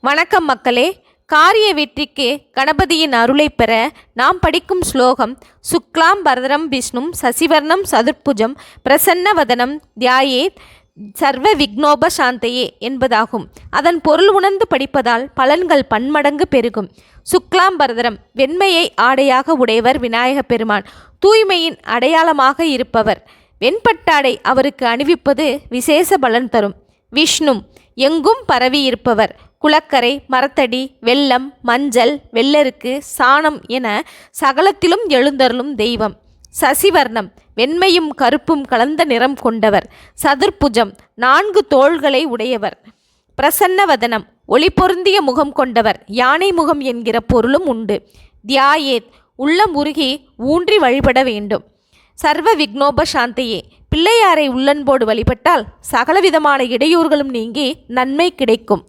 வணக்கம் மக்களே. காரிய வெற்றிக்கு கணபதியின் அருளை பெற நாம் படிக்கும் ஸ்லோகம் சுக்லாம் பரதரம் விஷ்ணும் சசிவர்ணம் சதுர்புஜம் பிரசன்ன வதனம் தியாயேத் சர்வ விக்னோப சாந்தையே என்பதாகும். அதன் பொருள் உணர்ந்து படிப்பதால் பலன்கள் பன்மடங்கு பெருகும். சுக்லாம் பரதரம் வெண்மையை ஆடையாக உடையவர் விநாயகப் பெருமான். தூய்மையின் அடையாளமாக இருப்பவர். வெண்பட்டாடை அவருக்கு அணிவிப்பது விசேஷ பலன் தரும். விஷ்ணு எங்கும் பரவி இருப்பவர். குளக்கரை, மரத்தடி, வெள்ளம், மஞ்சள், வெள்ளருக்கு, சாணம் என சகலத்திலும் எழுந்தருளும் தெய்வம். சசிவர்ணம் வெண்மையும் கருப்பும் கலந்த நிறம் கொண்டவர். சதுர்புஜம் 4 தோள்களை உடையவர். பிரசன்ன வதனம் ஒளி பொருந்திய முகம் கொண்டவர். யானை முகம் என்கிற பொருளும் உண்டு. தியாயேத் உள்ளம் உருகி ஊன்றி வழிபட வேண்டும். சர்வ விக்னோப சாந்தையே பிள்ளையாரை உள்ளன்போடு வழிபட்டால் சகலவிதமான இடையூறுகளும் நீங்கி நன்மை கிடைக்கும்.